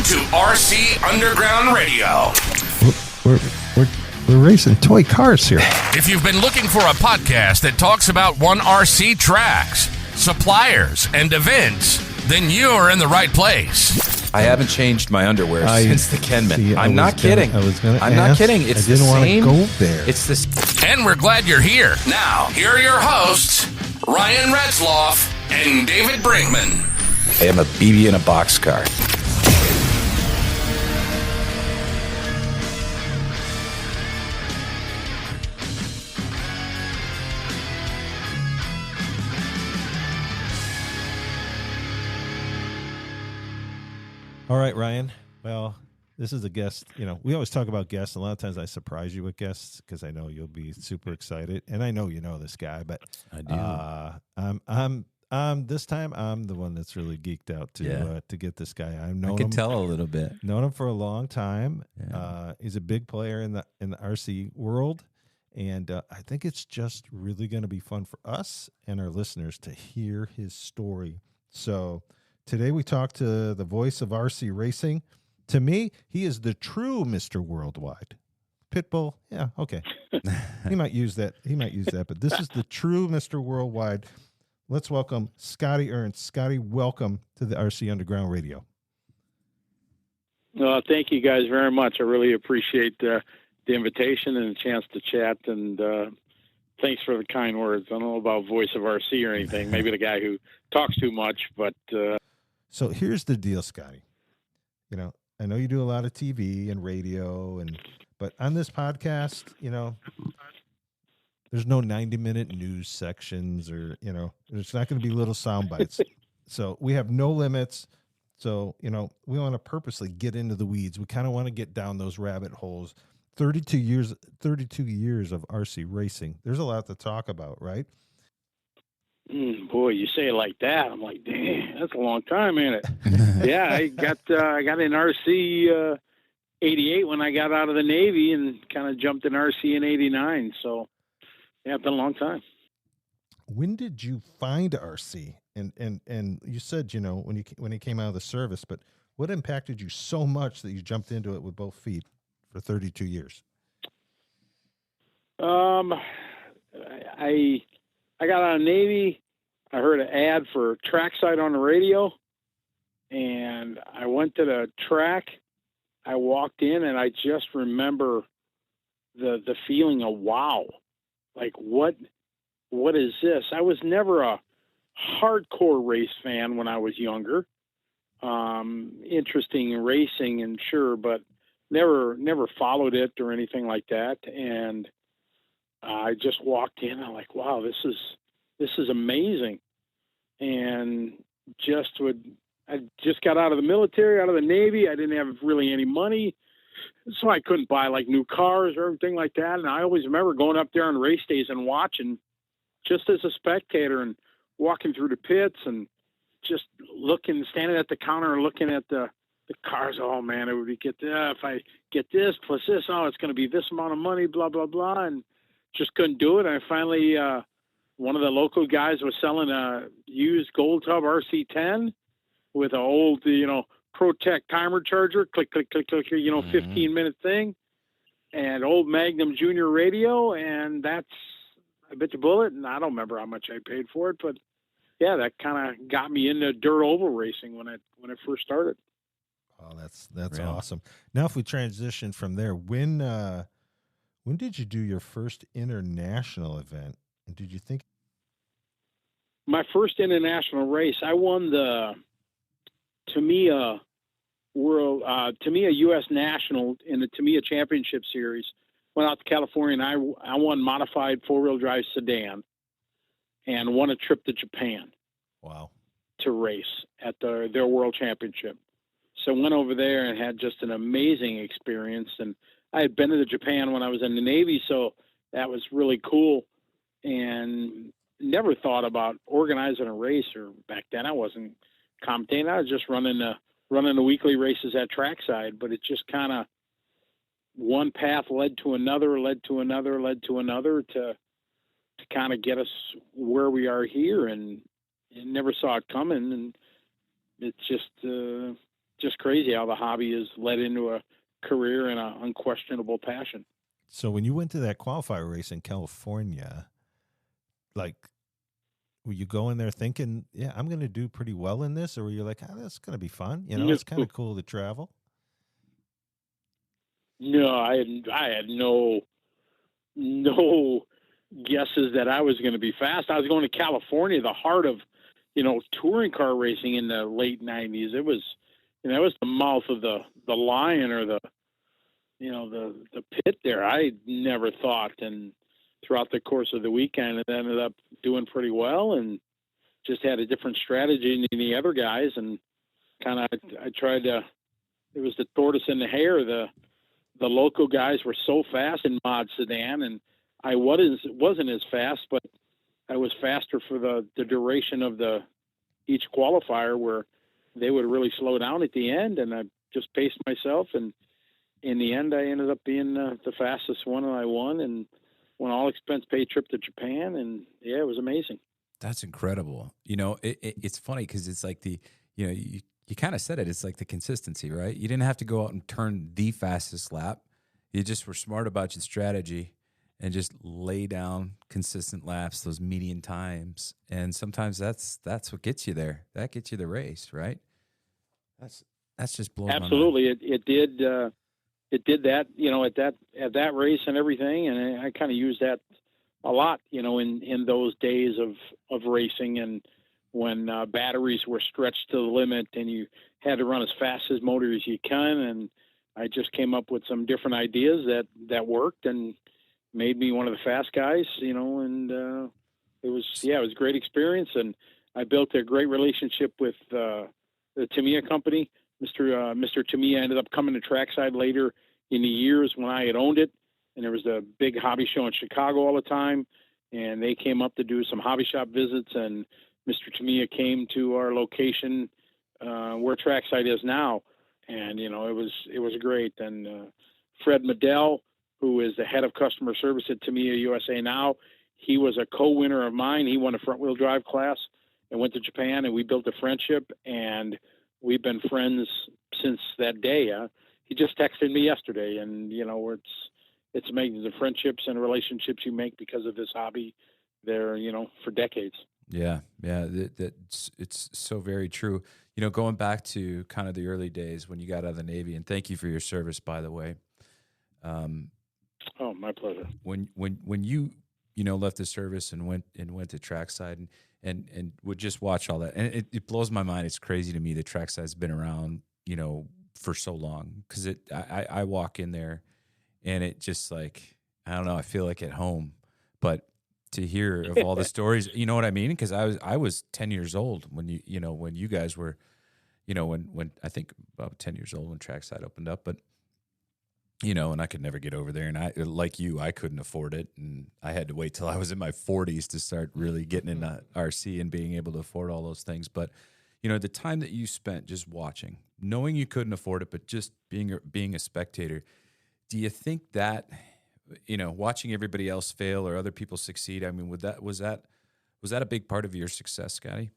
to RC Underground Radio. We're racing toy cars here. If you've been looking for a podcast that talks about one RC tracks, suppliers, and events, then you're in the right place. I haven't changed my underwear since the Kenman. I'm not kidding. I'm not kidding. It's I didn't the want same. to go there. It's this. And we're glad you're here. Now, here are your hosts, Ryan Retzloff and David Brinkman. I am a BB in a boxcar. All right, Ryan. Well, this is a guest. You know, we always talk about guests. A lot of times I surprise you with guests because I know you'll be super excited, and I know you know this guy. But I do. I'm this time I'm the one that's really geeked out to get this guy. I've known I can him, tell a little bit. known him for a long time. Yeah. He's a big player in the RC world, and I think it's just really going to be fun for us and our listeners to hear his story. So today we talk to the voice of RC racing. To me, he is the true Mr. Worldwide. Pitbull, yeah, okay. He might use that. But this is the true Mr. Worldwide. Let's welcome Scotty Ernst. Scotty, welcome to the RC Underground Radio. Thank you guys very much. I really appreciate the invitation and the chance to chat. And thanks for the kind words. I don't know about voice of RC or anything. Maybe the guy who talks too much, but. So here's the deal, Scotty. You know, I know you do a lot of TV and radio, but on this podcast, you know, there's no 90-minute news sections or, you know, there's not going to be little sound bites. So we have no limits. So, you know, we want to purposely get into the weeds. We kind of want to get down those rabbit holes. 32 years of RC racing. There's a lot to talk about, right? Boy, you say it like that. I'm like, damn, that's a long time, ain't it? Yeah, I got in RC 88 when I got out of the Navy and kind of jumped in RC in 89. So, yeah, it's been a long time. When did you find RC? And you said, you know, when you came out of the service, but what impacted you so much that you jumped into it with both feet for 32 years? I got out of the Navy. I heard an ad for trackside on the radio, and I went to the track. I walked in, and I just remember the feeling of wow, like what is this? I was never a hardcore race fan when I was younger. Interesting in racing, and sure, but never followed it or anything like that. And I just walked in. I'm like, wow, this is amazing. And I just got out of the military, out of the Navy. I didn't have really any money, so I couldn't buy like new cars or anything like that. And I always remember going up there on race days and watching just as a spectator and walking through the pits and just standing at the counter and looking at the cars. Oh man, it would be if I get this plus this, oh, it's going to be this amount of money, blah, blah, blah. And just couldn't do it. And I finally, one of the local guys was selling a used Gold Tub RC10 with an old, ProTech timer charger, click, click, click, click, 15-minute thing, and old Magnum Junior radio. And I bit the bullet, and I don't remember how much I paid for it, but yeah, that kind of got me into dirt oval racing when I first started. Oh, that's real awesome. Now, if we transition from there, when did you do your first international event? And did you think my first international race? I won the Tamiya U.S. National in the Tamiya Championship Series. Went out to California, and I won modified 4-wheel drive sedan, and won a trip to Japan. Wow! To race at their World Championship. So went over there and had just an amazing experience. And I had been to Japan when I was in the Navy, so that was really cool. And never thought about organizing a race, or back then I wasn't commentating. I was just running the weekly races at trackside. But it just kind of one path led to another to kind of get us where we are here, and never saw it coming. And it's just just crazy how the hobby has led into a career and an unquestionable passion. So when you went to that qualifier race in California, like, were you going there thinking, yeah, I'm going to do pretty well in this? Or were you like, oh, that's going to be fun? You know, it's kind of cool to travel. No, I had no guesses that I was going to be fast. I was going to California, the heart of, touring car racing in the late 90s. It was, it was the mouth of the lion, or the pit there. I never thought, and throughout the course of the weekend, it ended up doing pretty well, and just had a different strategy than the other guys. And I tried to, it was the tortoise and the hare. The local guys were so fast in mod sedan, and I wasn't as fast, but I was faster for the duration of each qualifier, where they would really slow down at the end, and I just paced myself, and in the end, I ended up being the fastest one, and I won, and won all expense paid trip to Japan, and yeah, it was amazing. That's incredible. It's funny because it's like you kind of said it. It's like the consistency, right? You didn't have to go out and turn the fastest lap. You just were smart about your strategy and just lay down consistent laps, those median times. And sometimes that's what gets you there. That gets you the race, right? That's just blows Absolutely. my mind. It did that, at that race and everything. And I kind of used that a lot, in those days of racing, and when batteries were stretched to the limit and you had to run as fast as motor as you can. And I just came up with some different ideas that worked and made me one of the fast guys, and it was a great experience. And I built a great relationship with the Tamiya company. Mr. Tamiya ended up coming to trackside later in the years when I had owned it. And there was a big hobby show in Chicago all the time. And they came up to do some hobby shop visits, and Mr. Tamiya came to our location where trackside is now. And, it was great. And Fred Medell, who is the head of customer service at Tamiya USA now, he was a co-winner of mine. He won a front-wheel drive class and went to Japan, and we built a friendship, and we've been friends since that day. He just texted me yesterday, and, it's amazing, the friendships and relationships you make because of this hobby. They're, for decades. Yeah. It's so very true. Going back to kind of the early days when you got out of the Navy, and thank you for your service, by the way. Oh, my pleasure. When you left the service and went to trackside and would just watch all that, and it blows my mind. It's crazy to me that trackside's been around, for so long, because I walk in there and it just, like, I don't know, I feel like at home. But to hear of all the stories, you know what I mean? Because I was 10 years old when when you guys were, when I think about 10 years old when trackside opened up, but. And I could never get over there. And I, like you, I couldn't afford it. And I had to wait till I was in my 40s to start really getting into RC and being able to afford all those things. But, the time that you spent just watching, knowing you couldn't afford it, but just being a spectator, do you think that, watching everybody else fail or other people succeed, I mean, was that a big part of your success, Scotty?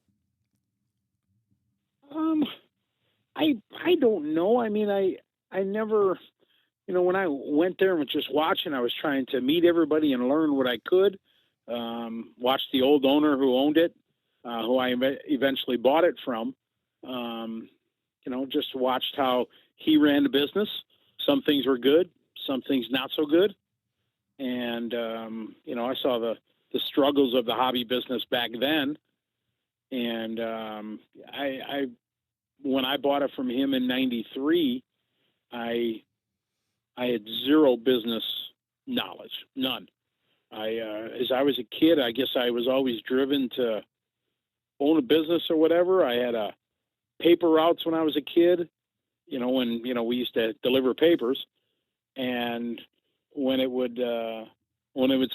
I don't know. I mean, I never... when I went there and was just watching, I was trying to meet everybody and learn what I could. Watch the old owner who owned it, who I eventually bought it from. Just watched how he ran the business. Some things were good, some things not so good. And, I saw the struggles of the hobby business back then. And when I bought it from him in 93, I had zero business knowledge, none. As I was a kid, I guess I was always driven to own a business or whatever. I had paper routes when I was a kid, when, we used to deliver papers. And when it would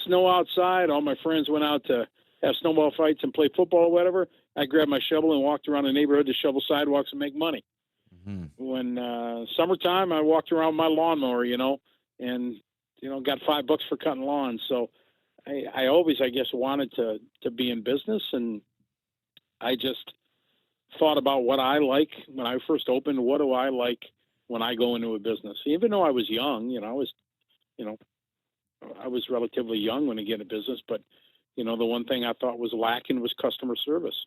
snow outside, all my friends went out to have snowball fights and play football or whatever. I grabbed my shovel and walked around the neighborhood to shovel sidewalks and make money. When summertime, I walked around with my lawnmower, and got $5 for cutting lawns. So I always, I guess, wanted to be in business, and I just thought about what I like when I first opened. What do I like when I go into a business? Even though I was young, I was relatively young when I get a business, but the one thing I thought was lacking was customer service.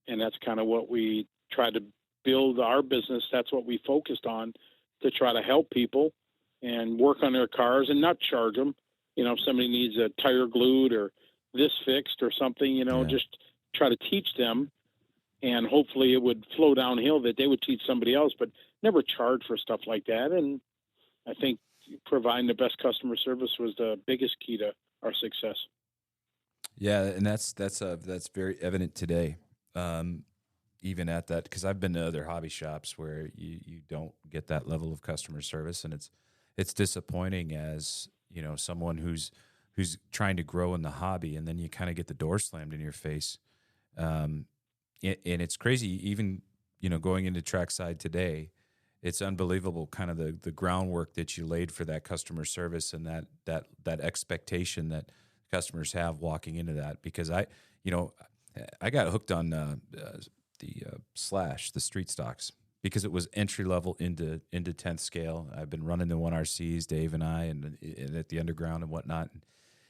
And that's kind of what we tried to build our business. That's what we focused on, to try to help people and work on their cars and not charge them. If somebody needs a tire glued or this fixed or something, just try to teach them, and hopefully it would flow downhill that they would teach somebody else, but never charge for stuff like that. And I think providing the best customer service was the biggest key to our success. Yeah, and that's very evident today. Even at that, because I've been to other hobby shops where you don't get that level of customer service, and it's disappointing as someone who's trying to grow in the hobby, and then you kind of get the door slammed in your face. And it's crazy. Even going into trackside today, it's unbelievable, kind of the groundwork that you laid for that customer service and that expectation that customers have walking into that. Because I got hooked on the street stocks because it was entry level into 10th scale. I've been running the 1RCs, Dave and I, and at the underground and whatnot,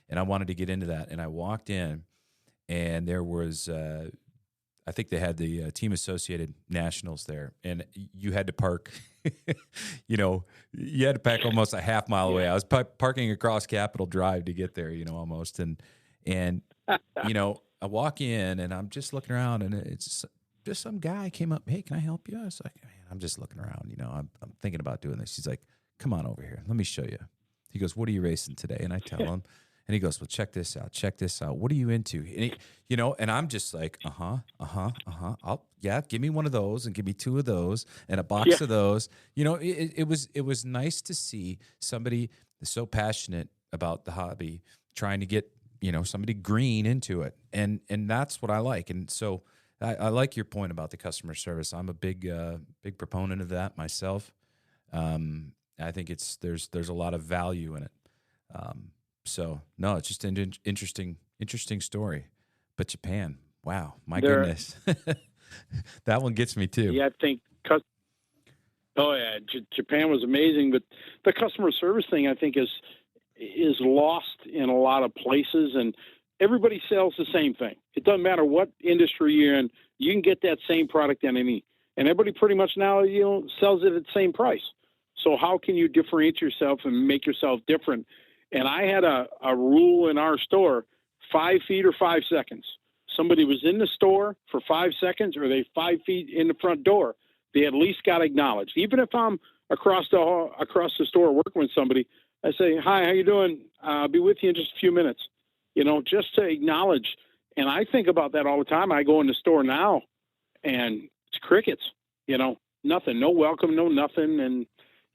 and I wanted to get into that. And I walked in, and there was I think they had the Team Associated Nationals there, and you had to park. You had to pack almost a half mile away. I was parking across Capitol Drive to get there, almost, and I walk in and I'm just looking around, and it's just some guy came up. Hey, can I help you? I was like, man, I'm just looking around. I'm thinking about doing this. He's like, come on over here. Let me show you. He goes, what are you racing today? And I tell him, and he goes, well, check this out. Check this out. What are you into? And and I'm just like, give me one of those and give me two of those and a box of those. It was nice to see somebody so passionate about the hobby trying to get, somebody green into it. And that's what I like. And so I like your point about the customer service. I'm a big proponent of that myself. I think there's a lot of value in it. So no, it's just an interesting story. But Japan, wow, my goodness, that one gets me too. Yeah, I think. Japan was amazing, but the customer service thing, I think, is lost in a lot of places, and everybody sells the same thing. It doesn't matter what industry you're in, you can get that same product and everybody pretty much now sells it at the same price. So how can you differentiate yourself and make yourself different? And I had a rule in our store: 5 feet or 5 seconds. Somebody was in the store for 5 seconds, or they 5 feet in the front door, they at least got acknowledged. Even if I'm across the store working with somebody, I say, hi, how you doing? I'll be with you in just a few minutes. Just to acknowledge. And I think about that all the time. I go in the store now, and it's crickets. Nothing, no welcome, no nothing. And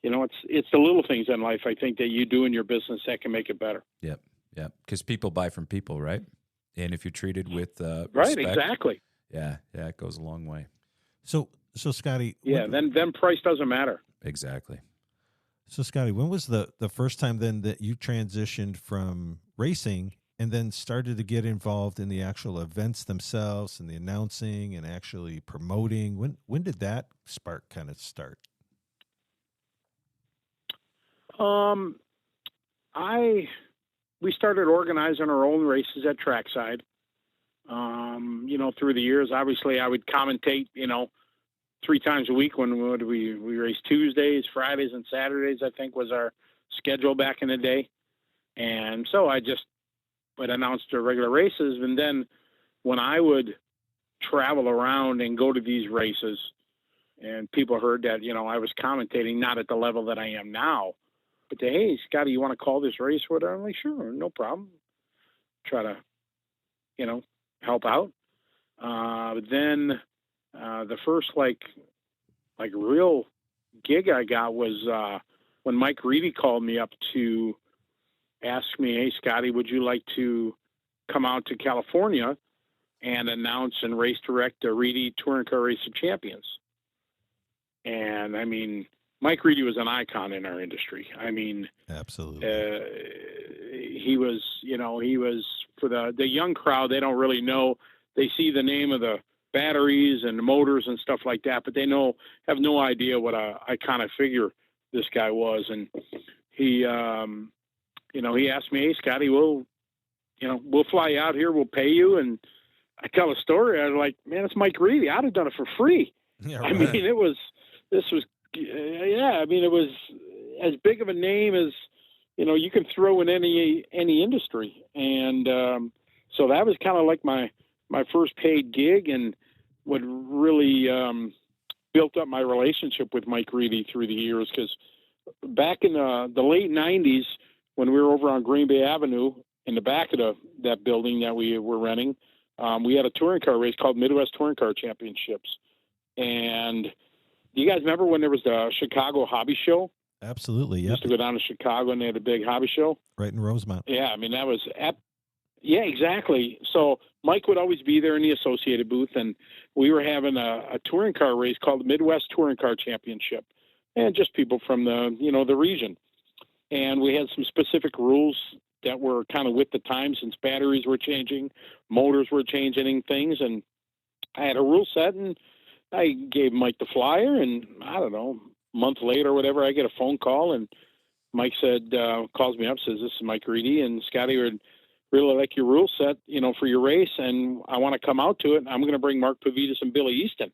it's the little things in life, I think, that you do in your business that can make it better. Yep. Because people buy from people, right? And if you're treated with right, respect, exactly. Yeah, it goes a long way. So Scotty. Then price doesn't matter. Exactly. So Scotty, when was the first time then that you transitioned from racing and then started to get involved in the actual events themselves and the announcing and actually promoting? When did that spark kind of start? We started organizing our own races at trackside. Through the years, obviously I would commentate, 3 times a week. When we raced Tuesdays, Fridays, and Saturdays, I think was our schedule back in the day. And so I just would announce the regular races. And then when I would travel around and go to these races, and people heard that, I was commentating, not at the level that I am now, but hey, Scotty, you want to call this race? Whatever. I'm like, sure, no problem. Try to, help out. Then the first like real gig I got was when Mike Reedy called me up to ask me, hey, Scotty, would you like to come out to California and announce and race direct the Reedy Touring Car Race of Champions? And I mean, Mike Reedy was an icon in our industry. I mean, absolutely. He was for the young crowd. They don't really know. They see the name of the batteries and motors and stuff like that, but they have no idea what a iconic figure this guy was. And he, he asked me, "Hey, Scotty, we'll fly you out here. We'll pay you." And I tell a story. I was like, "Man, it's Mike Reedy. I'd have done it for free." Yeah, right. I mean, it was as big of a name as, you can throw in any industry. And so that was kind of like my first paid gig, and what really built up my relationship with Mike Reedy through the years. Because back in the late 90s, when we were over on Green Bay Avenue in the back of that building that we were renting, we had a touring car race called Midwest Touring Car Championships. And do you guys remember when there was the Chicago Hobby Show? Absolutely, yeah. Used to go down to Chicago and they had a big hobby show. Right in Rosemount. Yeah, I mean, that was yeah, exactly. So Mike would always be there in the associated booth, and we were having a touring car race called the Midwest Touring Car Championship, and just people from the region. And we had some specific rules that were kind of with the times, since batteries were changing, motors were changing things, and I had a rule set, and I gave Mike the flyer, and I don't know, a month later or whatever, I get a phone call, and Mike calls me up, says, "This is Mike Reedy, and Scotty would really like your rule set, for your race, and I want to come out to it. And I'm going to bring Mark Pavitas and Billy Easton."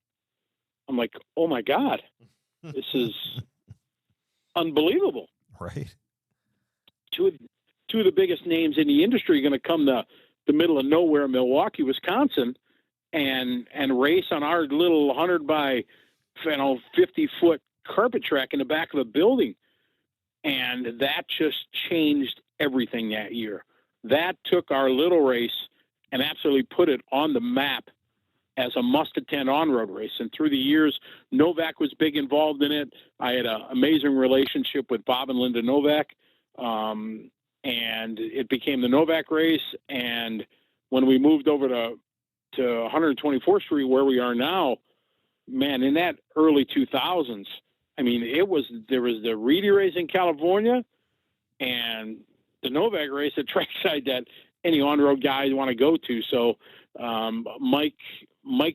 I'm like, "Oh my God, this is unbelievable." Right. Two of the biggest names in the industry are going to come to the middle of nowhere, Milwaukee, Wisconsin, and race on our little 100 by 50-foot carpet track in the back of a building. And that just changed everything that year. That took our little race and absolutely put it on the map as a must-attend on-road race. And through the years, Novak was big involved in it. I had an amazing relationship with Bob and Linda Novak, and it became the Novak race. And when we moved over to 124th Street, where we are now, man, in that early 2000s, I mean, there was the Reedy race in California and the Novak race at trackside that any on-road guys want to go to. So Mike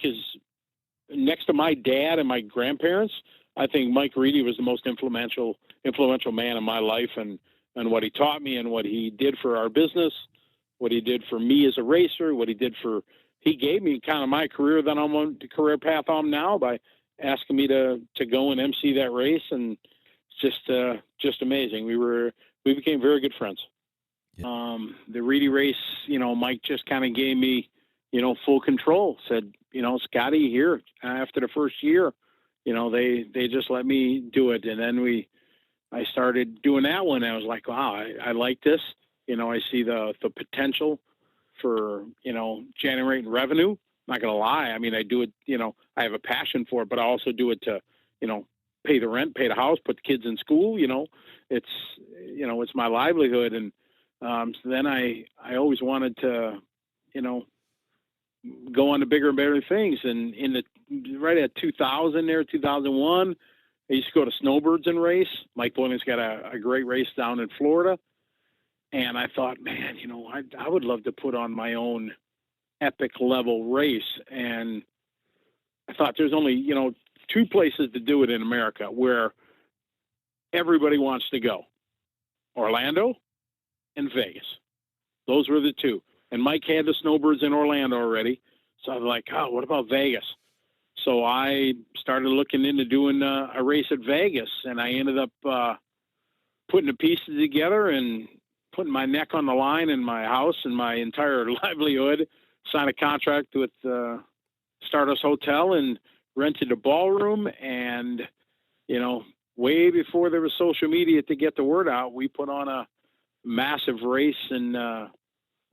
is, next to my dad and my grandparents, I think Mike Reedy was the most influential man in my life, and what he taught me and what he did for our business, what he did for me as a racer, he gave me kind of my career that I'm on, the career path I'm now, by asking me to go and MC that race. And it's just amazing. We became very good friends. Yeah. The Reedy race, Mike just kind of gave me, full control. Said, "Scotty, here," after the first year, they just let me do it. And then I started doing that one. And I was like, wow, I like this. I see the potential for, generating revenue. I'm not going to lie. I mean, I do it, I have a passion for it, but I also do it to, pay the rent, pay the house, put the kids in school. It's my livelihood. And so then I always wanted to, go on to bigger and better things. And right at 2001, I used to go to Snowbirds and race. Mike Boynton's got a great race down in Florida. And I thought, man, I would love to put on my own epic level race. And I thought there's only, two places to do it in America where everybody wants to go: Orlando and Vegas. Those were the two. And Mike had the Snowbirds in Orlando already. So I was like, oh, what about Vegas? So I started looking into doing a race at Vegas, and I ended up putting the pieces together and putting my neck on the line in my house and my entire livelihood, signed a contract with Stardust Hotel and rented a ballroom. And, way before there was social media to get the word out, we put on a massive race in the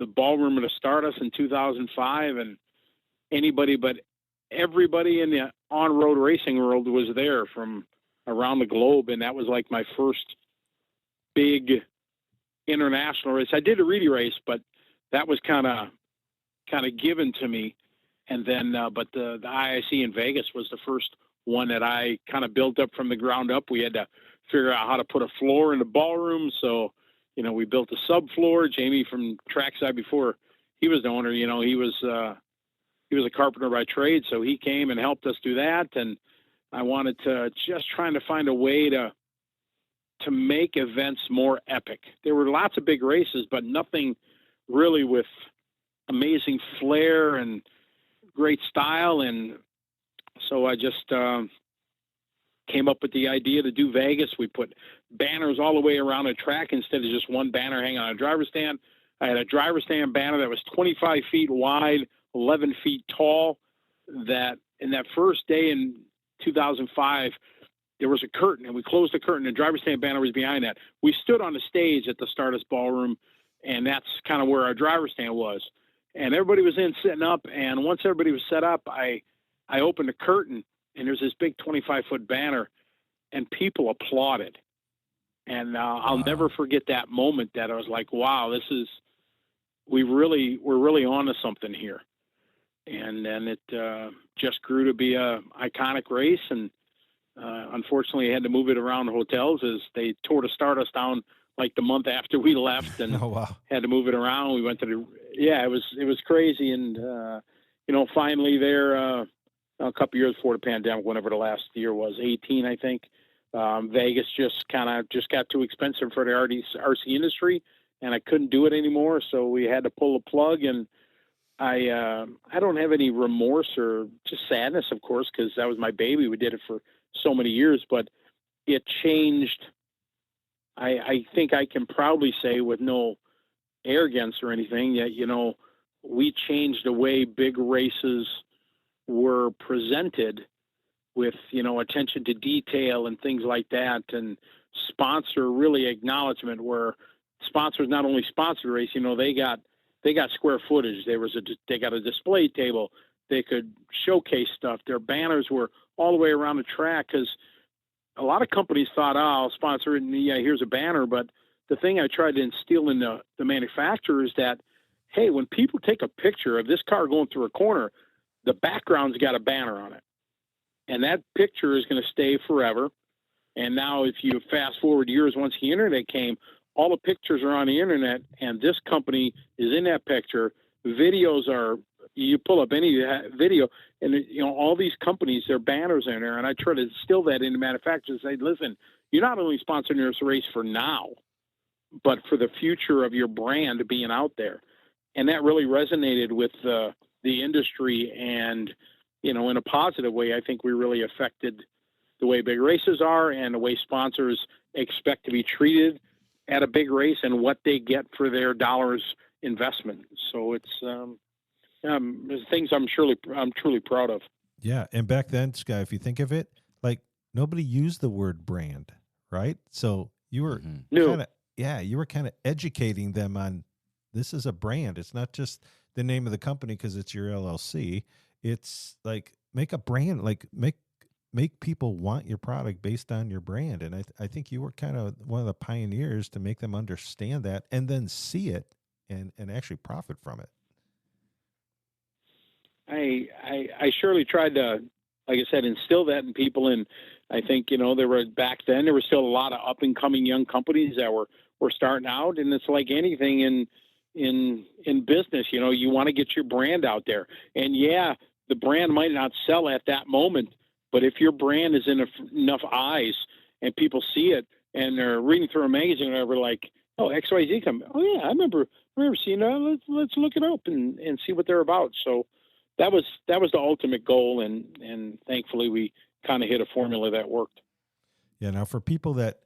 ballroom of the Stardust in 2005. And everybody in the on-road racing world was there from around the globe. And that was like my first big international race. I did a Reedy race, but that was kind of given to me. And then, but the IIC in Vegas was the first one that I kind of built up from the ground up. We had to figure out how to put a floor in the ballroom. So, we built a subfloor. Jamie from Trackside, before he was the owner, he he was a carpenter by trade, so he came and helped us do that. And I wanted to just trying to find a way to make events more epic. There were lots of big races, but nothing really with amazing flair and great style. And so I just came up with the idea to do Vegas. We put banners all the way around a track instead of just one banner hanging on a driver's stand. I had a driver's stand banner that was 25 feet wide, 11 feet tall. That in that first day in 2005, there was a curtain, and we closed the curtain. The driver's stand banner was behind that. We stood on the stage at the Stardust Ballroom, and that's kind of where our driver's stand was. And everybody was in sitting up, and once everybody was set up, I opened the curtain, and there's this big 25-foot banner, and people applauded. And I'll never forget that moment that I was like, wow, we're really onto something here. And then it just grew to be a iconic race. And unfortunately, I had to move it around hotels as they tore the Stardust down like the month after we left, and had to move it around. We went to it was crazy. And, finally there, a couple years before the pandemic, whenever the last year was, 18, I think, Vegas just got too expensive for the RC industry, and I couldn't do it anymore. So we had to pull the plug. And I don't have any remorse or just sadness, of course, because that was my baby. We did it for so many years, but it changed. I think I can proudly say, with no arrogance or anything, that, we changed the way big races were presented, with, attention to detail and things like that, and sponsor really acknowledgement, where sponsors not only sponsored the race, they got square footage. They got a display table. They could showcase stuff. Their banners were all the way around the track, because a lot of companies thought, I'll sponsor it, and here's a banner. But the thing I tried to instill in the manufacturer is that, hey, when people take a picture of this car going through a corner, the background's got a banner on it. And that picture is going to stay forever. And now if you fast forward years, once the internet came, all the pictures are on the internet, and this company is in that picture. Videos are, you pull up any video, and all these companies, their banners are in there. And I try to instill that into manufacturers, say, listen, you're not only sponsoring this race for now, but for the future of your brand being out there. And that really resonated with the industry. And, in a positive way, I think we really affected the way big races are and the way sponsors expect to be treated at a big race and what they get for their dollars investment. So it's things I'm truly proud of. Yeah. And back then, Sky, if you think of it, like, nobody used the word brand, right? So you were you were kind of educating them on, this is a brand. It's not just the name of the company because it's your LLC. It's like, make a brand, like make people want your product based on your brand. And I think you were kind of one of the pioneers to make them understand that, and then see it and actually profit from it. I surely tried to, like I said, instill that in people. And I think, back then there were still a lot of up and coming young companies that were starting out. And it's like anything in business, you want to get your brand out there. And the brand might not sell at that moment, but if your brand is in enough eyes and people see it and they're reading through a magazine or whatever, like, oh, XYZ come, oh yeah, I remember seeing that. Let's look it up and see what they're about. So that was the ultimate goal, and thankfully we kind of hit a formula that worked. Yeah. Now, for people that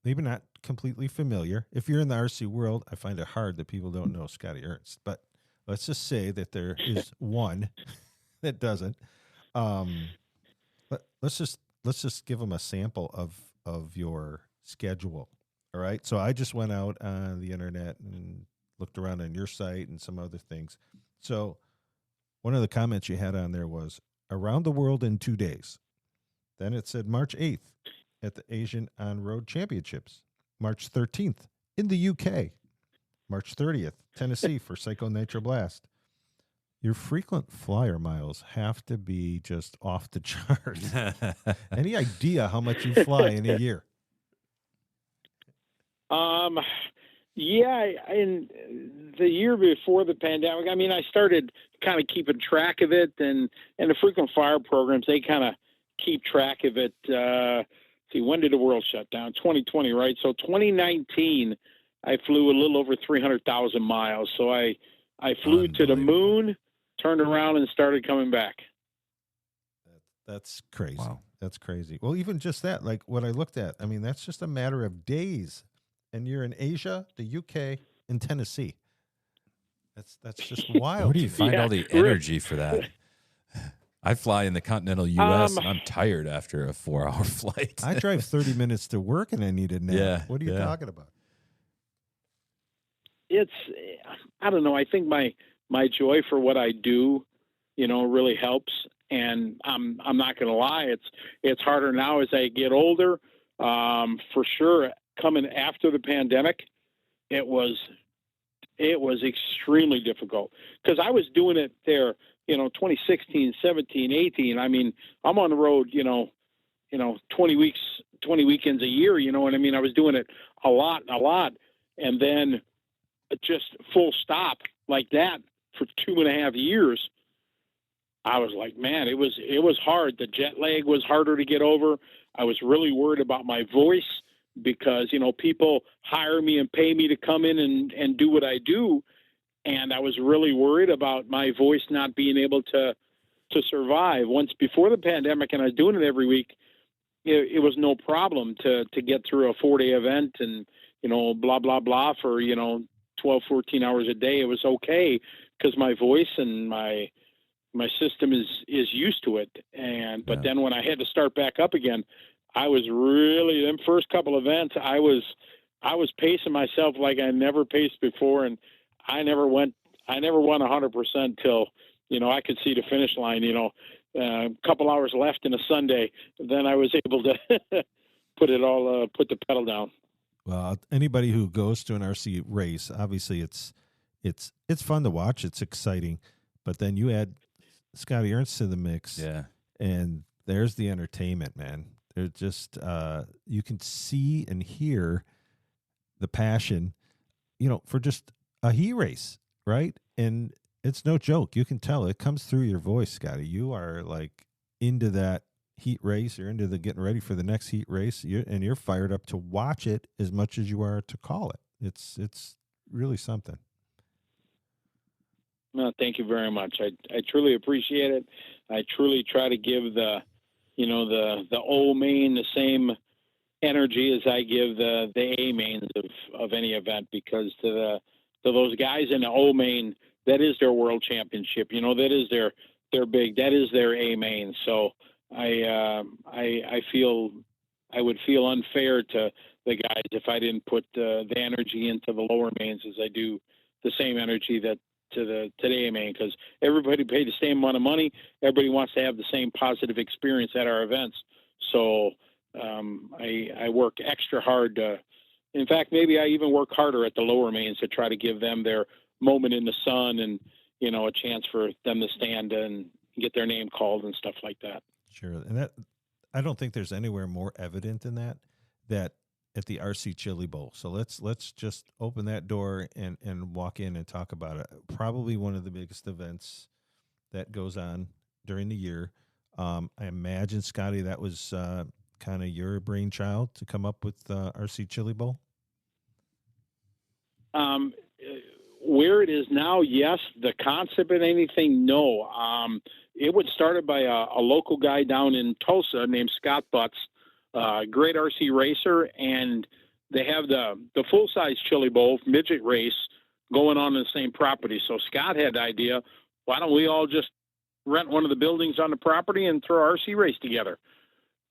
maybe not completely familiar, if you're in the RC world, I find it hard that people don't know Scotty Ernst. But let's just say that there is one that doesn't. Let's just give them a sample of your schedule. All right. So I just went out on the internet and looked around on your site and some other things. So one of the comments you had on there was around the world in 2 days. Then it said March 8th at the Asian On-Road Championships, March 13th in the UK, March 30th, Tennessee for Psycho Nitro Blast. Your frequent flyer miles have to be just off the charts. Any idea how much you fly in a year? Yeah, in the year before the pandemic, I mean, I started kind of keeping track of it, and the frequent flyer programs, they kind of keep track of it. See, when did the world shut down? 2020, right? So 2019, I flew a little over 300,000 miles. So I flew to the moon, turned around, and started coming back. That's crazy. Wow. That's crazy. Well, even just that, like what I looked at, I mean, that's just a matter of days. And you're in Asia, the UK, and Tennessee. That's just wild. Where do you find all the energy for that? I fly in the continental U.S. and I'm tired after a 4-hour flight. I drive 30 minutes to work and I need a nap. Yeah, what are you talking about? I don't know. I think my joy for what I do, really helps. And I'm not going to lie. It's harder now as I get older. For sure, coming after the pandemic, it was extremely difficult because I was doing it there, 2016, 17, 18. I mean, I'm on the road, 20 weekends a year. You know what I mean? I was doing it a lot. And then just full stop like that for 2.5 years. I was like, man, it was hard. The jet lag was harder to get over. I was really worried about my voice because, people hire me and pay me to come in and do what I do. And I was really worried about my voice not being able to survive. Once before the pandemic, and I was doing it every week, it was no problem to get through a 4-day event and, blah, blah, blah for, 12, 14 hours a day. It was okay because my voice and my system is used to it. But then when I had to start back up again, I was really, them first couple events, I was pacing myself like I never paced before. And I never won 100% till, I could see the finish line, a couple hours left in a Sunday. Then I was able to put the pedal down. Well, anybody who goes to an RC race, obviously it's fun to watch. It's exciting, but then you add Scotty Ernst to the mix, and there's the entertainment, man. They're just you can see and hear the passion, for just a heat race, right? And it's no joke. You can tell it comes through your voice, Scotty. You are like into that heat race. You're into the getting ready for the next heat race, and you're fired up to watch it as much as you are to call it. It's really something. No, thank you very much. I truly appreciate it. I truly try to give the O main the same energy as I give the A mains of any event, because to those guys in the O main, that is their world championship. That is their big, that is their A main. So I feel I would feel unfair to the guys if I didn't put the energy into the lower mains as I do the same energy that to the A main, because everybody paid the same amount of money. Everybody wants to have the same positive experience at our events. So I work extra hard. In fact, maybe I even work harder at the lower mains to try to give them their moment in the sun and, a chance for them to stand and get their name called and stuff like that. Sure. And that, I don't think there's anywhere more evident than that at the RC Chili Bowl. So let's just open that door and walk in and talk about it. Probably one of the biggest events that goes on during the year. I imagine, Scotty, that was kind of your brainchild to come up with RC Chili Bowl. Where it is now, yes. The concept and anything, no. It was started by a local guy down in Tulsa named Scott Butts, great RC racer, and they have the full-size Chili Bowl midget race going on in the same property. So Scott had the idea, why don't we all just rent one of the buildings on the property and throw an RC race together?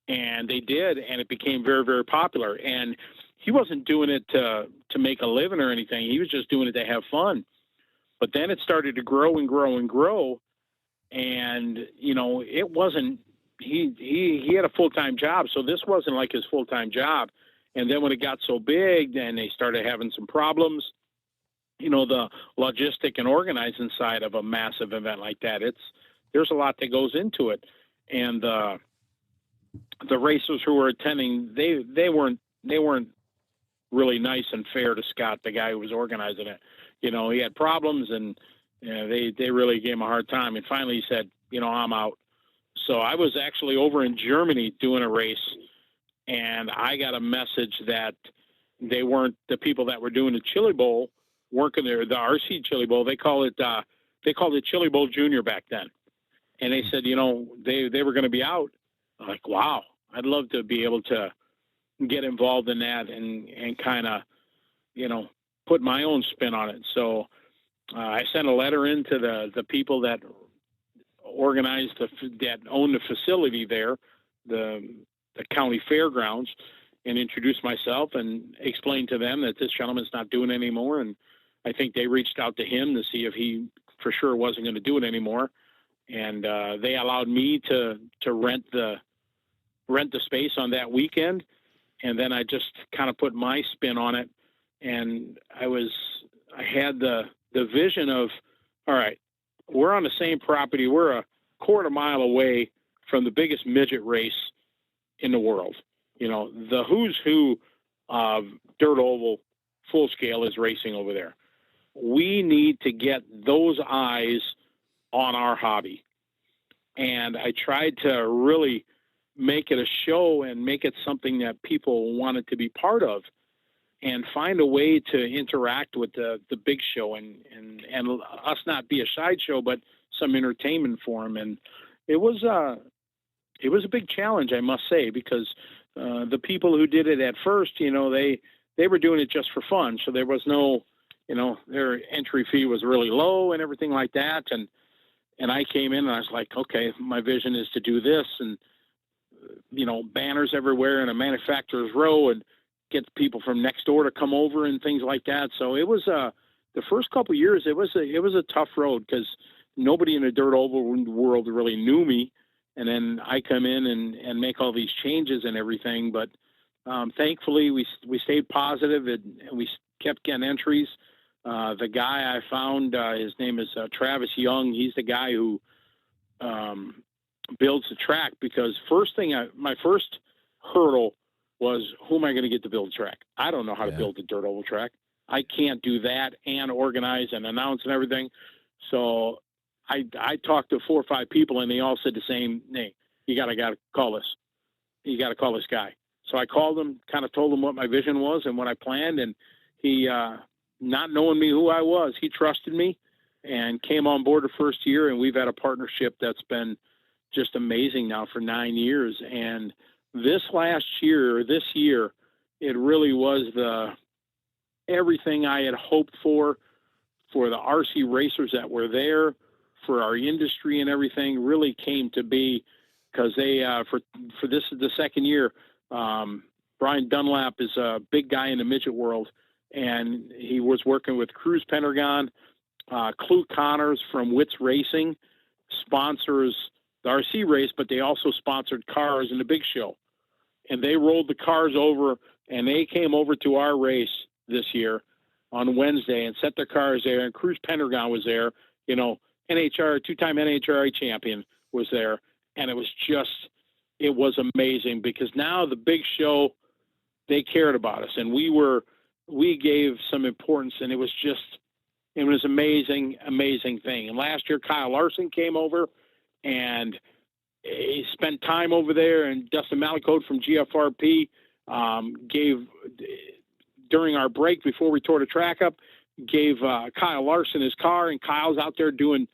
And they did, and it became very, very popular. And he wasn't doing it to make a living or anything. He was just doing it to have fun. But then it started to grow and grow and grow. And, it wasn't, he had a full-time job. So this wasn't like his full-time job. And then when it got so big, then they started having some problems. The logistic and organizing side of a massive event like that, there's a lot that goes into it. And the racers who were attending, they weren't really nice and fair to Scott, the guy who was organizing it. He had problems, and they really gave him a hard time. And finally he said, I'm out. So I was actually over in Germany doing a race, and I got a message that they weren't, the people that were doing the Chili Bowl weren't going to, the RC Chili Bowl. They called it Chili Bowl Junior back then. And they said, they were going to be out. I'm like, wow, I'd love to be able to get involved in that and kind of, put my own spin on it. So I sent a letter in to the people that organized that owned the facility there, the county fairgrounds, and introduced myself and explained to them that this gentleman's not doing it anymore. And I think they reached out to him to see if he for sure wasn't going to do it anymore. And they allowed me to rent the space on that weekend. And then I just kind of put my spin on it. And I had the vision of, all right, we're on the same property. We're a quarter mile away from the biggest midget race in the world. The who's who of dirt oval full scale is racing over there. We need to get those eyes on our hobby. And I tried to really make it a show and make it something that people wanted to be part of, and find a way to interact with the big show and us not be a sideshow, but some entertainment for them. And it was a big challenge, I must say, because the people who did it at first, they were doing it just for fun. So there was no, their entry fee was really low and everything like that. And I came in and I was like, okay, my vision is to do this, and, banners everywhere in a manufacturer's row, and get people from next door to come over and things like that. So it was the first couple of years, it was a tough road because nobody in the dirt oval world really knew me. And then I come in and make all these changes and everything. But thankfully we stayed positive, and we kept getting entries. The guy I found, his name is Travis Young. He's the guy who builds the track, because my first hurdle was, who am I going to get to build a track? I don't know how to build a dirt oval track. I can't do that and organize and announce and everything. So I talked to 4 or 5 people, and they all said the same thing. You got to call this. You got to call this guy. So I called him, kind of told him what my vision was and what I planned. And he, not knowing me who I was, he trusted me and came on board the first year. And we've had a partnership that's been just amazing now for 9 years. And this year, it really was everything I had hoped for the RC racers that were there, for our industry and everything, really came to be, because they, for this is the second year, Brian Dunlap is a big guy in the midget world, and he was working with Cruise Pentagon. Clue Connors from Wits Racing sponsors the RC race, but they also sponsored cars in the big show. And they rolled the cars over, and they came over to our race this year on Wednesday and set their cars there. And Cruise Pentagon was there, two-time NHRA champion was there. And it was amazing, because now the big show, they cared about us, and we gave some importance, and it was amazing, amazing thing. And last year, Kyle Larson came over, and he spent time over there, and Dustin Malicote from GFRP during our break before we tore the track up, gave Kyle Larson his car, and Kyle's out there doing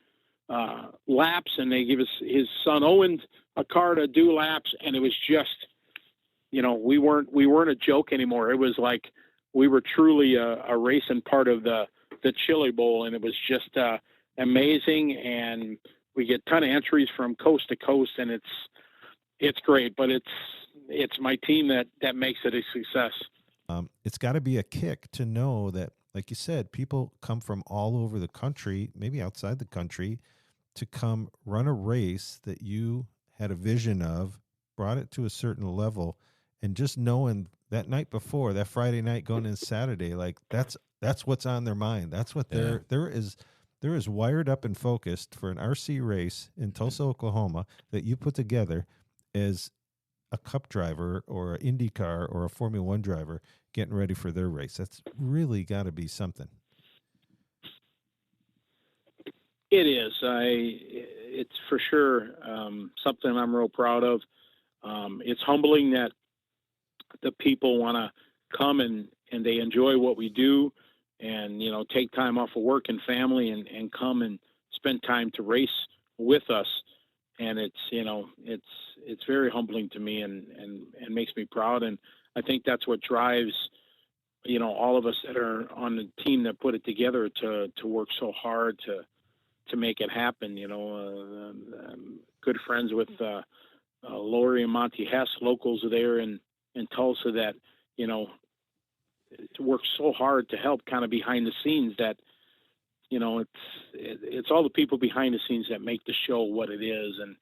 laps, and they give his son Owen a car to do laps. And it was just, we weren't a joke anymore. It was like we were truly a racing part of the Chili Bowl, and it was just amazing. And we get a ton of entries from coast to coast, and it's great. But it's my team that makes it a success. It's got to be a kick to know that, like you said, people come from all over the country, maybe outside the country, to come run a race that you had a vision of, brought it to a certain level, and just knowing that night before, that Friday night going in Saturday, like that's what's on their mind. That's what they're is wired up and focused for an RC race in Tulsa, Oklahoma that you put together is a Cup driver or an IndyCar or a Formula One driver getting ready for their race. That's really got to be something. It is. It's for sure something I'm real proud of. It's humbling that the people want to come and they enjoy what we do, and take time off of work and family and come and spend time to race with us. And it's very humbling to me and makes me proud. And I think that's what drives all of us that are on the team that put it together to work so hard to make it happen. I'm good friends with Lori and Monty Hess, locals there in Tulsa, that to work so hard to help kind of behind the scenes. That it's all the people behind the scenes that make the show what it is. And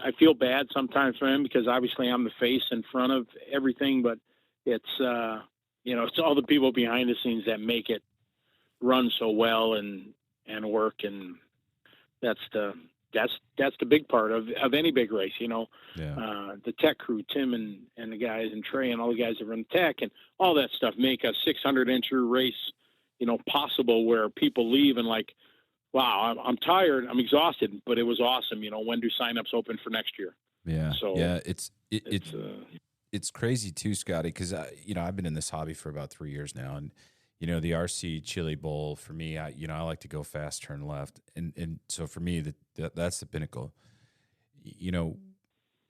I feel bad sometimes for him, because obviously I'm the face in front of everything, but it's it's all the people behind the scenes that make it run so well and work. And that's the big part of any big race. The tech crew, Tim and the guys, and Trey and all the guys that run tech and all that stuff make a 600-incher race possible, where people leave and like, wow, I'm tired, I'm exhausted, but it was awesome. When do signups open for next year? Yeah. So yeah, it's crazy too, Scotty, because I've been in this hobby for about 3 years now, and the RC Chili Bowl for me, I like to go fast, turn left, and so for me that's the pinnacle.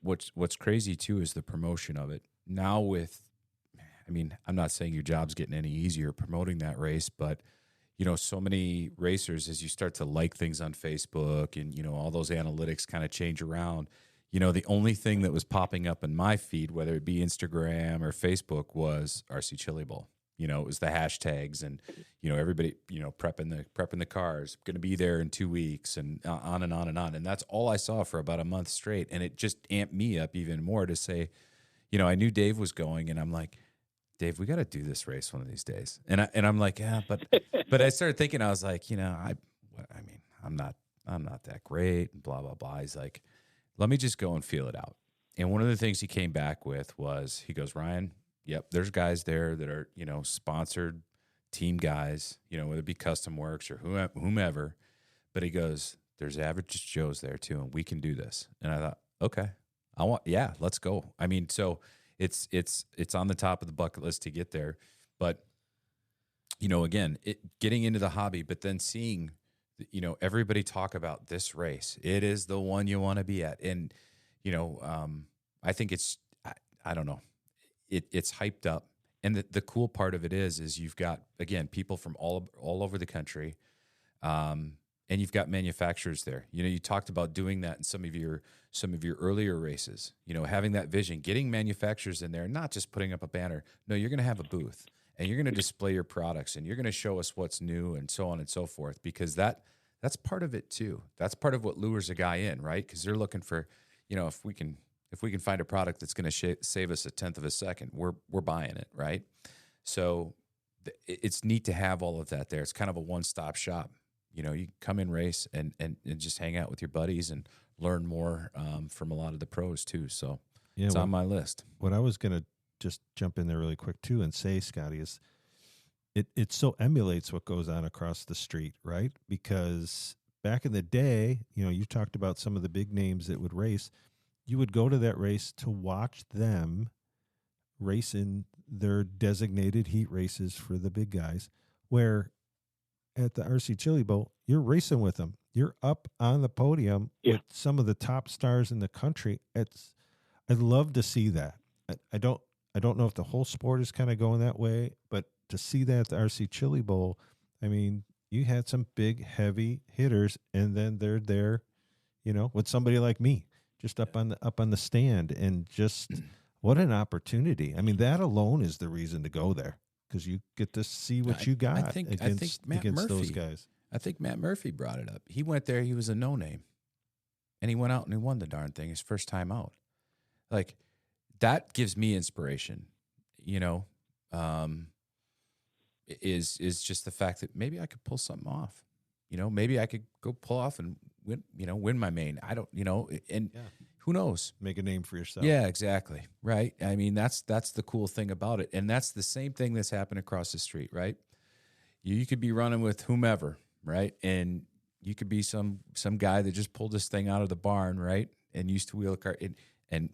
What's crazy too is the promotion of it now. I'm not saying your job's getting any easier promoting that race, but so many racers, as you start to like things on Facebook and all those analytics kind of change around, the only thing that was popping up in my feed, whether it be Instagram or Facebook, was RC Chili Bowl. It was the hashtags and, everybody, prepping the cars, going to be there in 2 weeks, and on and on and on. And that's all I saw for about a month straight. And it just amped me up even more to say, I knew Dave was going, and I'm like, Dave, we got to do this race one of these days. And I'm like, yeah, but I started thinking, I was like, I'm not that great, and blah, blah, blah. He's like, let me just go and feel it out. And one of the things he came back with was, he goes, Ryan, yep, there's guys there that are, sponsored team guys, whether it be Custom Works or whomever. But he goes, there's average Joes there too, and we can do this. And I thought, okay, let's go. So it's on the top of the bucket list to get there. But, again, getting into the hobby, but then seeing, everybody talk about this race. It is the one you want to be at. And, I think I don't know. It's hyped up, and the cool part of it is you've got, again, people from all over the country, and you've got manufacturers there. You talked about doing that in some of your earlier races. Having that vision, getting manufacturers in there, not just putting up a banner. No, you're going to have a booth, and you're going to display your products, and you're going to show us what's new, and so on and so forth. Because that's part of it too. That's part of what lures a guy in, right? Because they're looking for, if we can find a product that's going to save us 1/10 of a second, we're buying it, right? So it's neat to have all of that there. It's kind of a one-stop shop. You come in, race, and just hang out with your buddies and learn more from a lot of the pros too. So it's on my list. What I was going to just jump in there really quick too and say, Scotty, is it so emulates what goes on across the street, right? Because back in the day, you talked about some of the big names that would race. You would go to that race to watch them race in their designated heat races for the big guys, where at the RC Chili Bowl, you're racing with them. You're up on the podium with some of the top stars in the country. I'd love to see that. I don't know if the whole sport is kind of going that way, but to see that at the RC Chili Bowl, you had some big, heavy hitters, and then they're there, with somebody like me, just up on the stand, and just what an opportunity. That alone is the reason to go there, because you get to see what you got against those guys. I think Matt Murphy brought it up. He went there, he was a no-name, and he went out and he won the darn thing his first time out. Like, that gives me inspiration, is just the fact that maybe I could pull something off. Maybe I could go pull off and win my main. I don't, and who knows? Make a name for yourself. Yeah, exactly. Right. I mean, that's the cool thing about it. And that's the same thing that's happened across the street, right? You could be running with whomever, right? And you could be some guy that just pulled this thing out of the barn, right? And used to wheel a car and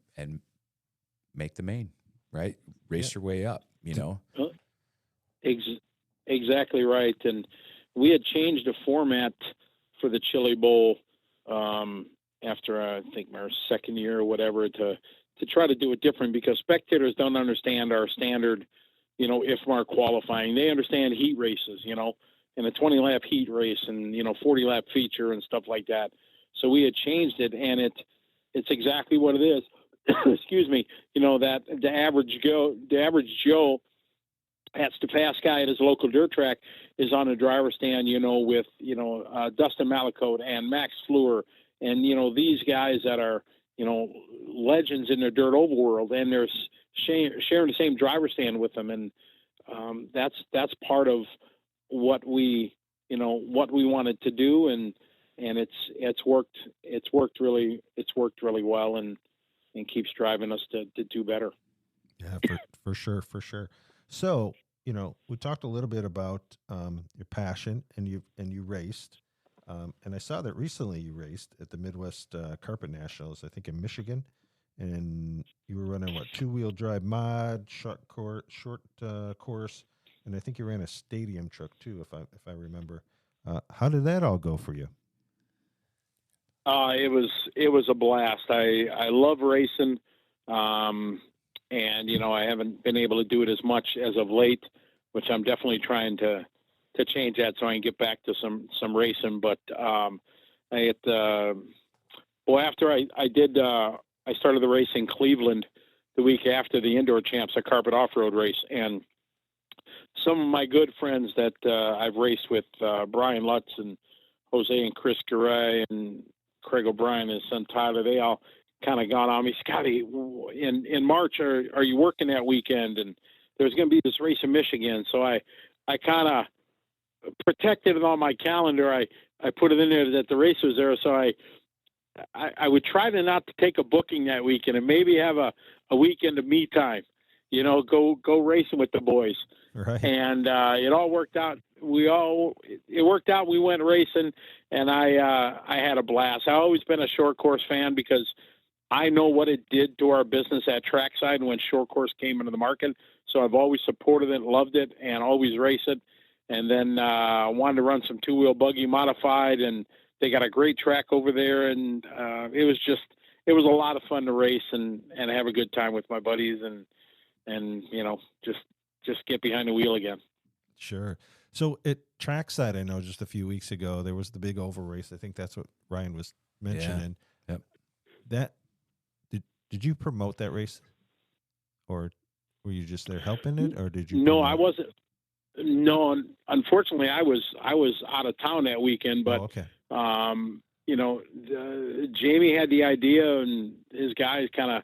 make the main, right? Race your way up, you know? Exactly right. And we had changed the format for the Chili Bowl after I think our second year or whatever to try to do it different, because spectators don't understand our standard, IFMAR qualifying. They understand heat races, and a 20-lap heat race and 40-lap feature and stuff like that. So we had changed it, and it's exactly what it is. Excuse me. That the average Joe that's the fast guy at his local dirt track is on a driver stand, with, Dustin Malicote and Max Fleur and, these guys that are, legends in the dirt oval world, and they're sharing the same driver stand with them. And that's part of what we wanted to do. And it's worked really well and keeps driving us to do better. Yeah, for sure. So, we talked a little bit about your passion, and you raced, and I saw that recently you raced at the Midwest Carpet Nationals, I think in Michigan, and you were running what, 2-wheel drive mod, short course, and I think you ran a stadium truck too, if I remember. How did that all go for you? It was a blast. I love racing. And, I haven't been able to do it as much as of late, which I'm definitely trying to change that so I can get back to some racing. But after I started the race in Cleveland the week after the indoor champs, a carpet off-road race. And some of my good friends that I've raced with, Brian Lutz and Jose and Chris Garay and Craig O'Brien and his son Tyler, they all kind of gone on me, Scotty, in March, are you working that weekend? And there's going to be this race in Michigan. So I kind of protected it on my calendar. I put it in there that the race was there. So I would try to not to take a booking that weekend and maybe have a weekend of me time, go racing with the boys. Right. And it all worked out. It worked out. We went racing, and I had a blast. I've always been a short course fan because I know what it did to our business at trackside when short course came into the market. So I've always supported it, loved it, and always raced it. And then I wanted to run some 2-wheel buggy modified, and they got a great track over there. And it was a lot of fun to race and have a good time with my buddies and just get behind the wheel again. Sure. So at trackside, I know just a few weeks ago, there was the big oval race. I think that's what Ryan was mentioning. Yeah. Yep. That did you promote that race, or were you just there helping it, or did you? No, I wasn't. No, unfortunately, I was out of town that weekend. But okay. Jamie had the idea, and his guys kind of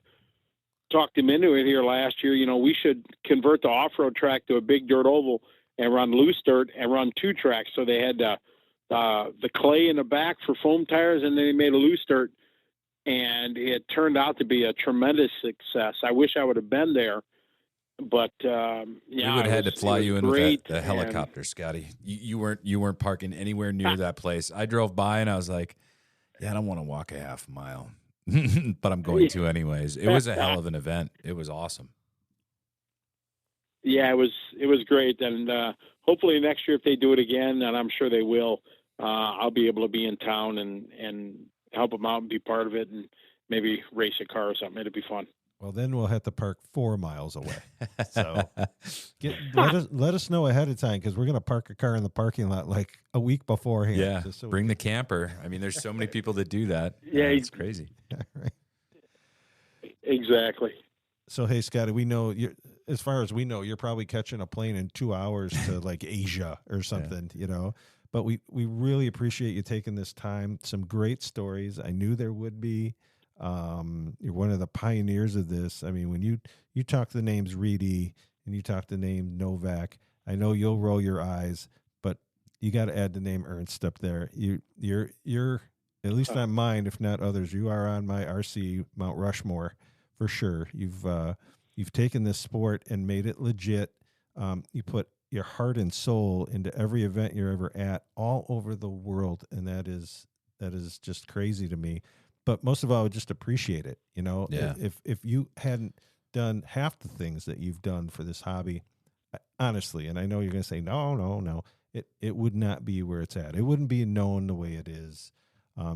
talked him into it here last year. We should convert the off-road track to a big dirt oval and run loose dirt and run 2 tracks. So they had the clay in the back for foam tires, and then they made a loose dirt. And it turned out to be a tremendous success. I wish I would have been there, but we would have had to fly you in with the helicopter, Scotty. You weren't parking anywhere near that place. I drove by and I was like, yeah, I don't want to walk a half mile, but I'm going to anyways. It was a hell of an event. It was awesome. Yeah, it was great, and hopefully next year if they do it again, and I'm sure they will, I'll be able to be in town and help them out and be part of it, and maybe race a car or something. It'd be fun. Well, then we'll have to park 4 miles away. So let us know ahead of time, because we're going to park a car in the parking lot like a week beforehand. Yeah, so bring the camper. I mean, there's so many people that do that. Yeah, it's crazy. Right. Exactly. So, hey, Scotty, we know as far as we know, you're probably catching a plane in 2 hours to like Asia or something, But we really appreciate you taking this time. Some great stories. I knew there would be. You're one of the pioneers of this. I mean, when you talk the names Reedy and you talk the name Novak, I know you'll roll your eyes, but you got to add the name Ernst up there. You're at least on mine, if not others. You are on my RC Mount Rushmore for sure. You've taken this sport and made it legit. You put your heart and soul into every event you're ever at all over the world, and that is just crazy to me. But most of all, I would just appreciate it. Yeah. If you hadn't done half the things that you've done for this hobby, honestly, and I know you're going to say no, it would not be where it's at. It wouldn't be known the way it is.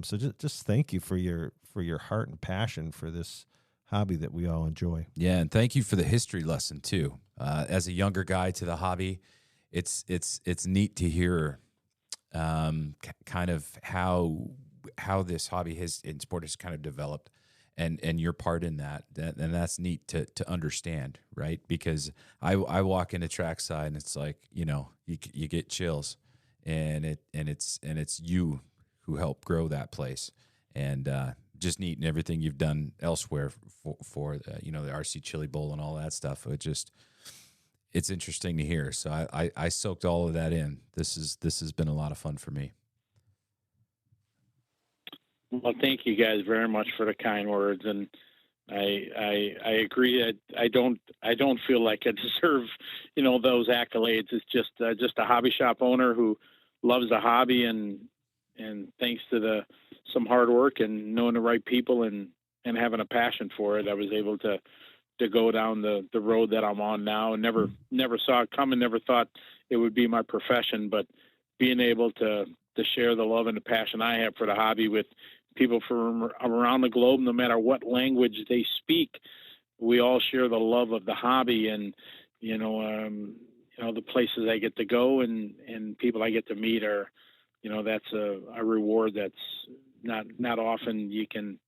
So just thank you for your heart and passion for this hobby that we all enjoy. Yeah, and thank you for the history lesson too. As a younger guy to the hobby, it's neat to hear kind of how this hobby in sport has kind of developed, and your part in that, and that's neat to understand, right? Because I walk into trackside and it's like, you get chills, and it's you who helped grow that place, and just neat, and everything you've done elsewhere for the RC Chili Bowl and all that stuff. It's interesting to hear. So I soaked all of that in. This has been a lot of fun for me. Well, thank you guys very much for the kind words, and I agree that I don't feel like I deserve those accolades. It's just a hobby shop owner who loves the hobby, and thanks to some hard work and knowing the right people and having a passion for it, I was able to go down the road that I'm on now, and never saw it coming, never thought it would be my profession, but being able to share the love and the passion I have for the hobby with people from around the globe, no matter what language they speak, we all share the love of the hobby, and the places I get to go and people I get to meet are, that's a reward that's not often you can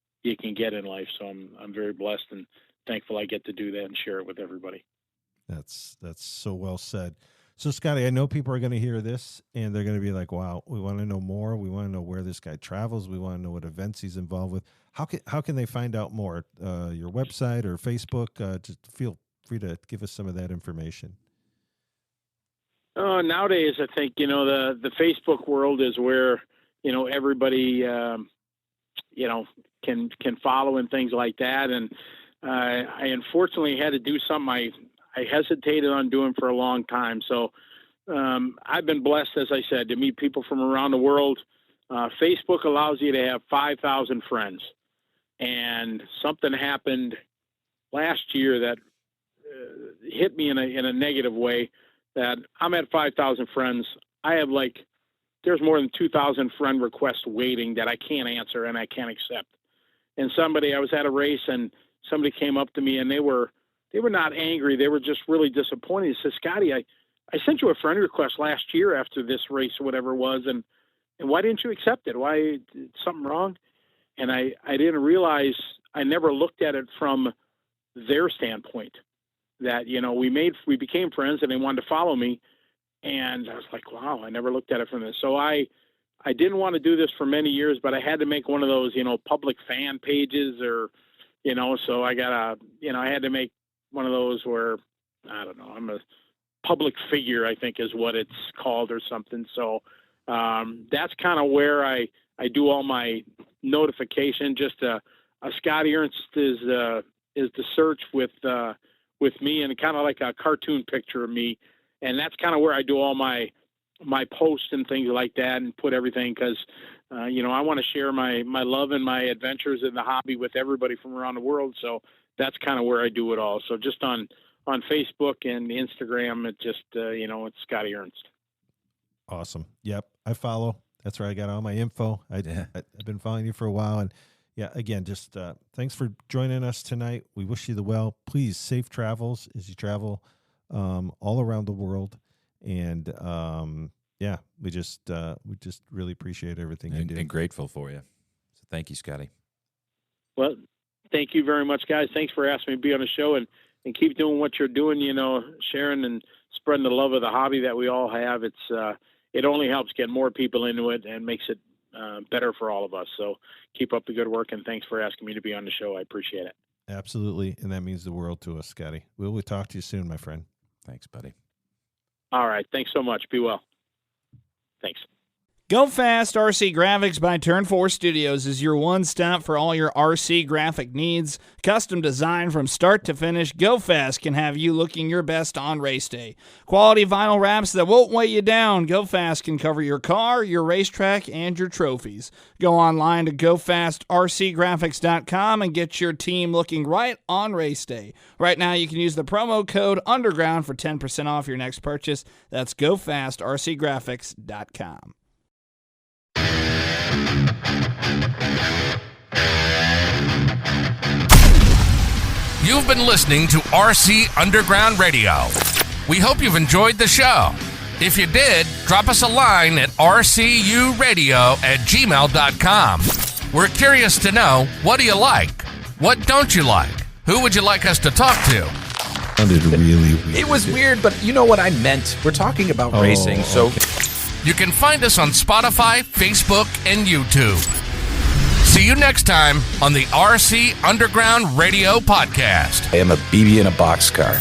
get in life. So I'm very blessed and thankful I get to do that and share it with everybody. That's so well said. So, Scotty, I know people are going to hear this and they're going to be like, wow, we want to know more. We want to know where this guy travels. We want to know what events he's involved with. How can they find out more? Your website or Facebook? Just feel free to give us some of that information. Nowadays, I think, the Facebook world is where, everybody, can follow and things like that. And I unfortunately had to do something I hesitated on doing for a long time. So I've been blessed, as I said, to meet people from around the world. Facebook allows you to have 5,000 friends. And something happened last year that hit me in a negative way, that I'm at 5,000 friends. I have there's more than 2,000 friend requests waiting that I can't answer and I can't accept. And I was at a race and somebody came up to me and they were not angry. They were just really disappointed. He said, Scotty, I sent you a friend request last year after this race or whatever it was. And why didn't you accept it? Why, something wrong? And I didn't realize, I never looked at it from their standpoint, that, we became friends and they wanted to follow me. And I was like, wow, I never looked at it from this. So I didn't want to do this for many years, but I had to make one of those, public fan pages or, so I got I had to make one of those where, I don't know, I'm a public figure, I think is what it's called or something. So that's kind of where I do all my notification. Just a Scotty Ernst is the search with me, and kind of like a cartoon picture of me. And that's kind of where I do all my posts and things like that and put everything, because, I want to share my love and my adventures in the hobby with everybody from around the world. So that's kind of where I do it all. So just on Facebook and Instagram, it just, it's Scotty Ernst. Awesome. Yep. I follow. That's where I got all my info. I've been following you for a while. And yeah, again, just thanks for joining us tonight. We wish you the well. Please, safe travels as you travel all around the world. And we just really appreciate everything you do. And grateful for you. So thank you, Scotty. Well, thank you very much, guys. Thanks for asking me to be on the show, and keep doing what you're doing, sharing and spreading the love of the hobby that we all have. It's, it only helps get more people into it and makes it better for all of us. So keep up the good work, and thanks for asking me to be on the show. I appreciate it. Absolutely. And that means the world to us, Scotty. We'll talk to you soon, my friend. Thanks, buddy. All right. Thanks so much. Be well. Thanks. Go Fast RC Graphics by Turn 4 Studios is your one-stop for all your RC graphic needs. Custom design from start to finish, Go Fast can have you looking your best on race day. Quality vinyl wraps that won't weigh you down. Go Fast can cover your car, your racetrack, and your trophies. Go online to GoFastRCGraphics.com and get your team looking right on race day. Right now, you can use the promo code UNDERGROUND for 10% off your next purchase. That's GoFastRCGraphics.com. You've been listening to RC Underground Radio. We hope you've enjoyed the show. If you did, drop us a line at rcuradio@gmail.com. We're curious to know, what do you like? What don't you like? Who would you like us to talk to? Sounded really weird. It was weird, but you know what I meant. We're talking about racing, so... Okay. You can find us on Spotify, Facebook, and YouTube. See you next time on the RC Underground Radio Podcast. I am a BB in a boxcar.